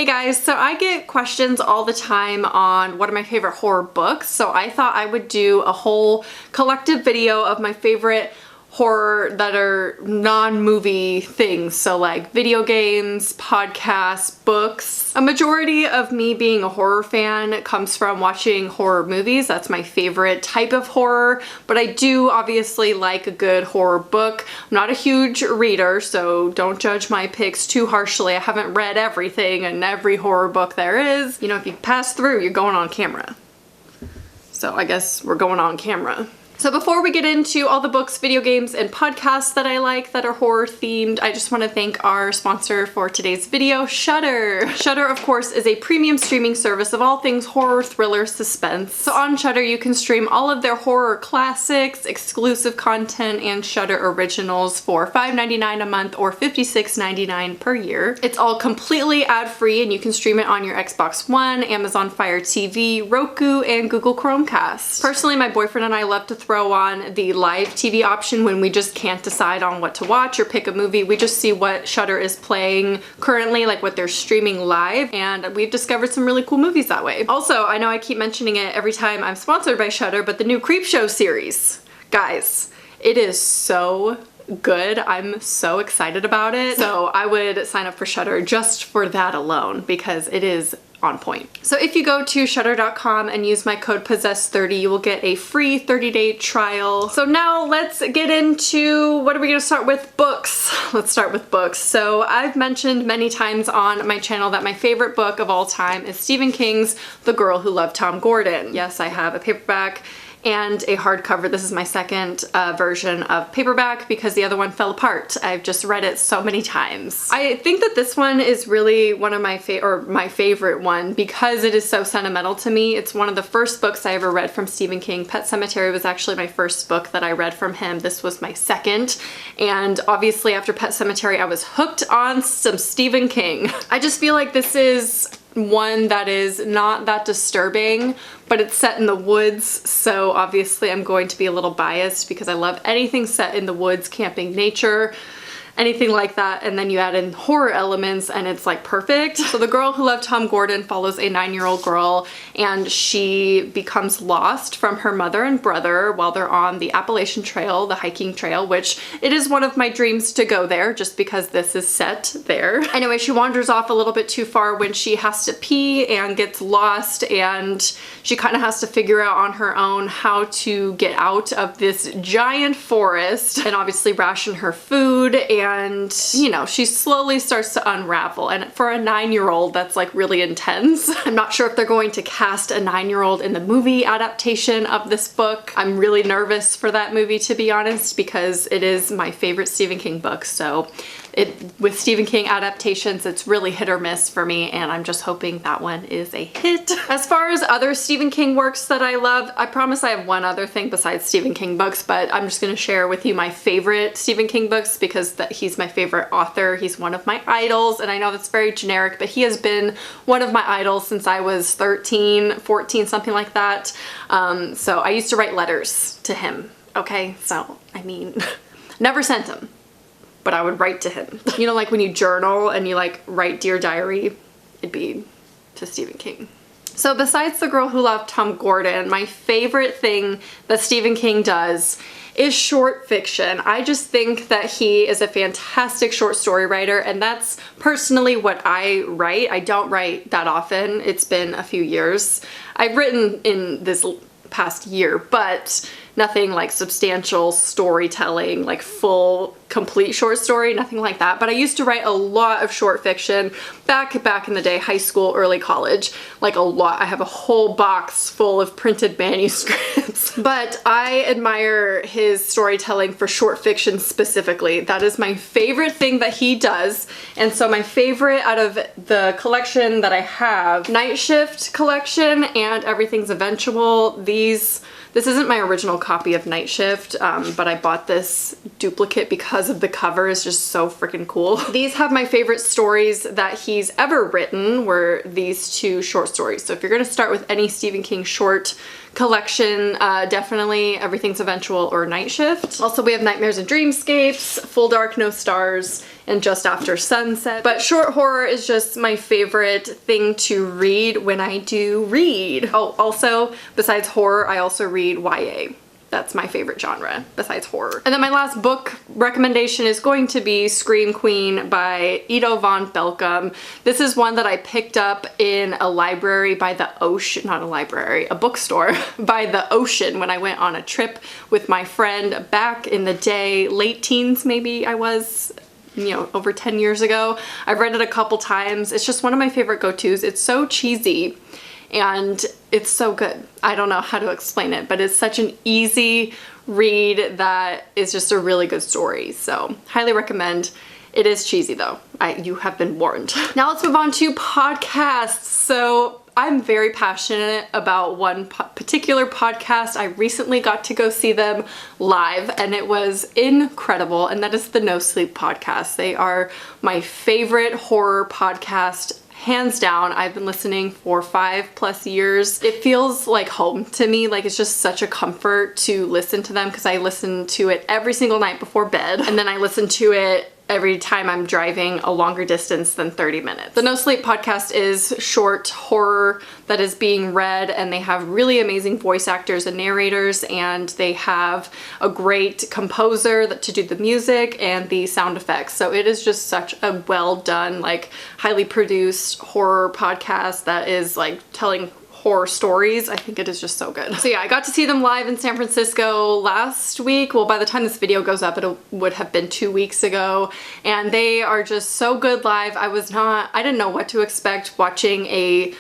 Hey guys, so I get questions all the time on what are my favorite horror books, so I thought I would do a whole collective video of my favorite horror that are non-movie things, so like video games, podcasts, books. A majority of me being a horror fan comes from watching horror movies. That's my favorite type of horror, but I do obviously like a good horror book. I'm not a huge reader, so don't judge my picks too harshly. I haven't read everything and every horror book there is. You know, if you pass through, you're going on camera. So I guess we're going on camera. So before we get into all the books, video games, and podcasts that I like that are horror themed, I just want to thank our sponsor for today's video, Shudder. Shudder, of course, is a premium streaming service of all things horror, thriller, suspense. So on Shudder, you can stream all of their horror classics, exclusive content, and Shudder originals for $5.99 a month or $56.99 per year. It's all completely ad-free, and you can stream it on your Xbox One, Amazon Fire TV, Roku, and Google Chromecast. Personally, my boyfriend and I love to throw on the live TV option when we just can't decide on what to watch or pick a movie. We just see what Shudder is playing currently, like what they're streaming live, and we've discovered some really cool movies that way. Also, I know I keep mentioning it every time I'm sponsored by Shudder, but the new Creepshow series, guys, it is so good. I'm so excited about it. So I would sign up for Shudder just for that alone because it is on point. So if you go to shudder.com and use my code POSSESSED30, you will get a free 30-day trial. So now let's get into, what are we gonna start with? Books. Let's start with books. So I've mentioned many times on my channel that my favorite book of all time is Stephen King's The Girl Who Loved Tom Gordon. Yes, I have a paperback and a hardcover. This is my second version of paperback because the other one fell apart. I've just read it so many times. I think that this one is really one of my favorite one because it is so sentimental to me. It's one of the first books I ever read from Stephen King. Pet Sematary was actually my first book that I read from him. This was my second, and obviously after Pet Sematary I was hooked on some Stephen King. I just feel like this is one that is not that disturbing, but it's set in the woods, so obviously I'm going to be a little biased because I love anything set in the woods, camping, nature, anything like that, and then you add in horror elements and it's like perfect. So The Girl Who Loved Tom Gordon follows a 9-year-old girl, and she becomes lost from her mother and brother while they're on the Appalachian Trail, the hiking trail, which it is one of my dreams to go there just because this is set there. Anyway, she wanders off a little bit too far when she has to pee and gets lost, and she kind of has to figure out on her own how to get out of this giant forest and obviously ration her food, and you know, she slowly starts to unravel, and for a 9-year-old that's like really intense. I'm not sure if they're going to cast a 9-year-old in the movie adaptation of this book. I'm really nervous for that movie, to be honest, because it is my favorite Stephen King book. So with Stephen King adaptations, it's really hit or miss for me, and I'm just hoping that one is a hit. As far as other Stephen King works that I love, I promise I have one other thing besides Stephen King books, but I'm just gonna share with you my favorite Stephen King books because he's my favorite author. He's one of my idols, and I know that's very generic, but he has been one of my idols since I was 13, 14, something like that. So I used to write letters to him, okay? So, I mean, never sent him, but I would write to him. You know, like when you journal and you like write Dear Diary, it'd be to Stephen King. So besides The Girl Who Loved Tom Gordon, my favorite thing that Stephen King does is short fiction. I just think that he is a fantastic short story writer, and that's personally what I write. I don't write that often. It's been a few years. I've written in this past year, but nothing like substantial storytelling, like full, complete short story, nothing like that. But I used to write a lot of short fiction back in the day, high school, early college, like a lot. I have a whole box full of printed manuscripts. But I admire his storytelling for short fiction specifically. That is my favorite thing that he does. And so my favorite out of the collection that I have, Night Shift collection and Everything's Eventual, this isn't my original copy of Night Shift, but I bought this duplicate because of the cover. Is just so freaking cool. These have my favorite stories that he's ever written, were these two short stories. So if you're gonna start with any Stephen King short collection, definitely Everything's Eventual or Night Shift. Also, we have Nightmares and Dreamscapes, Full Dark, No Stars, and Just After Sunset. But short horror is just my favorite thing to read when I do read. Oh, also, besides horror, I also read YA. That's my favorite genre besides horror. And then my last book recommendation is going to be Scream Queen by Ido von Belcom. This is one that I picked up in a library by the ocean, not a library, a bookstore by the ocean when I went on a trip with my friend back in the day, late teens maybe I was, you know, over 10 years ago. I've read it a couple times. It's just one of my favorite go-tos. It's so cheesy and it's so good. I don't know how to explain it, but it's such an easy read that is just a really good story. So highly recommend. It is cheesy though. You have been warned. Now let's move on to podcasts. So I'm very passionate about one particular podcast. I recently got to go see them live and it was incredible, and that is the No Sleep podcast. They are my favorite horror podcast. Hands down. I've been listening for 5+ years. It feels like home to me. Like it's just such a comfort to listen to them because I listen to it every single night before bed, and then I listen to it every time I'm driving a longer distance than 30 minutes. The No Sleep podcast is short horror that is being read, and they have really amazing voice actors and narrators, and they have a great composer to do the music and the sound effects. So it is just such a well done, like highly produced horror podcast that is like telling horror stories. I think it is just so good. So yeah, I got to see them live in San Francisco last week. Well, by the time this video goes up, it would have been 2 weeks ago. And they are just so good live. I didn't know what to expect watching a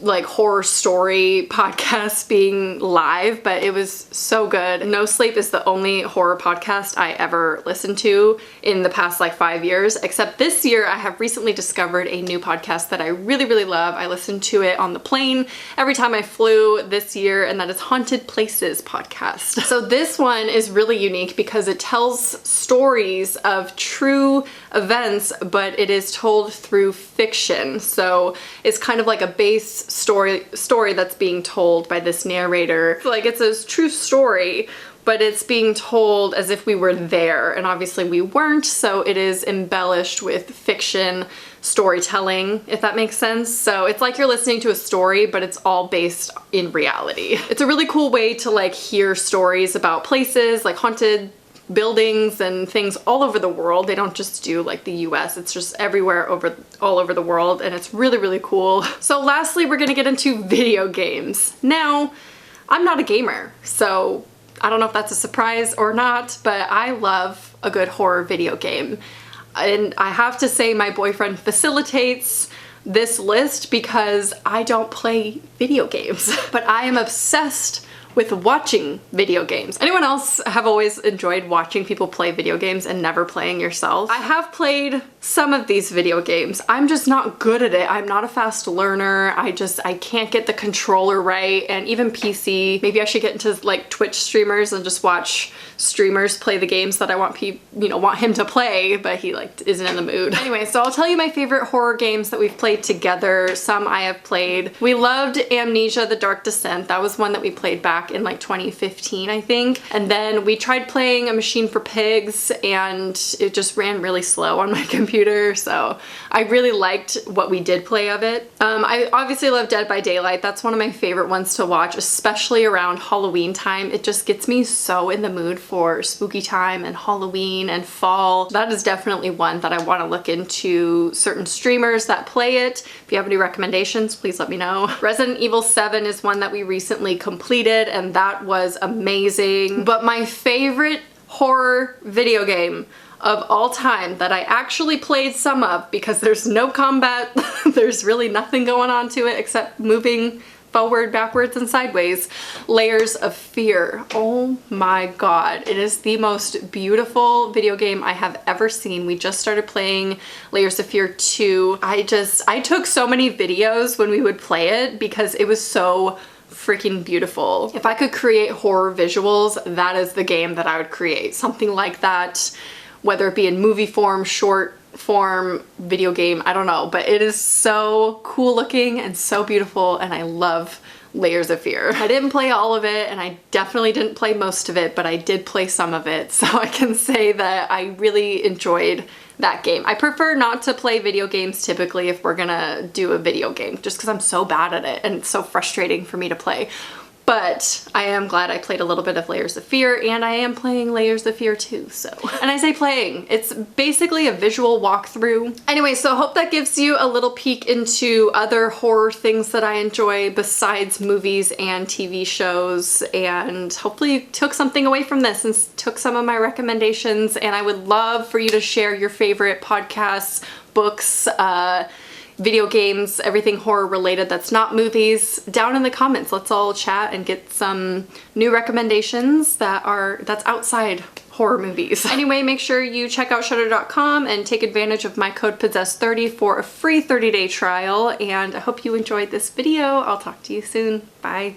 like horror story podcast being live, but it was so good. No Sleep is the only horror podcast I ever listened to in the past like 5 years, except this year I have recently discovered a new podcast that I really, really love. I listened to it on the plane every time I flew this year, and that is Haunted Places podcast. So this one is really unique because it tells stories of true events, but it is told through fiction. So it's kind of like a base story that's being told by this narrator. Like it's a true story, but it's being told as if we were there, and obviously we weren't, so it is embellished with fiction storytelling, if that makes sense. So it's like you're listening to a story, but it's all based in reality. It's a really cool way to like hear stories about places, like haunted buildings and things all over the world. They don't just do like the US, it's just everywhere all over the world, and it's really, really cool. So lastly, we're gonna get into video games. Now, I'm not a gamer, so I don't know if that's a surprise or not, but I love a good horror video game. And I have to say my boyfriend facilitates this list because I don't play video games, but I am obsessed with watching video games. Anyone else have always enjoyed watching people play video games and never playing yourself? I have played some of these video games. I'm just not good at it. I'm not a fast learner. I can't get the controller right, and even PC. Maybe I should get into like Twitch streamers and just watch streamers play the games that I want him to play, but he like isn't in the mood. Anyway, so I'll tell you my favorite horror games that we've played together. Some I have played. We loved Amnesia: The Dark Descent. That was one that we played back in like 2015, I think. And then we tried playing A Machine for Pigs, and it just ran really slow on my computer, so I really liked what we did play of it. I obviously love Dead by Daylight. That's one of my favorite ones to watch, especially around Halloween time. It just gets me so in the mood for spooky time and Halloween and fall. That is definitely one that I want to look into certain streamers that play it. If you have any recommendations, please let me know. Resident Evil 7 is one that we recently completed, and that was amazing. But my favorite horror video game of all time that I actually played some of, because there's no combat, there's really nothing going on to it except moving forward, backwards, and sideways. Layers of Fear. Oh my god. It is the most beautiful video game I have ever seen. We just started playing Layers of Fear 2. I took so many videos when we would play it because it was so freaking beautiful. If I could create horror visuals, that is the game that I would create. Something like that, whether it be in movie form, short form, video game, I don't know, but it is so cool looking and so beautiful, and I love Layers of Fear. I didn't play all of it, and I definitely didn't play most of it, but I did play some of it, so I can say that I really enjoyed that game. I prefer not to play video games typically if we're gonna do a video game, just because I'm so bad at it and it's so frustrating for me to play. But I am glad I played a little bit of Layers of Fear, and I am playing Layers of Fear 2, so. And I say playing, it's basically a visual walkthrough. Anyway, so I hope that gives you a little peek into other horror things that I enjoy besides movies and TV shows, and hopefully you took something away from this and took some of my recommendations. And I would love for you to share your favorite podcasts, books, video games, everything horror related that's not movies down in the comments. Let's all chat and get some new recommendations that's outside horror movies. Anyway, make sure you check out Shudder.com and take advantage of my code POSSESSED30 for a free 30-day trial, and I hope you enjoyed this video. I'll talk to you soon. Bye.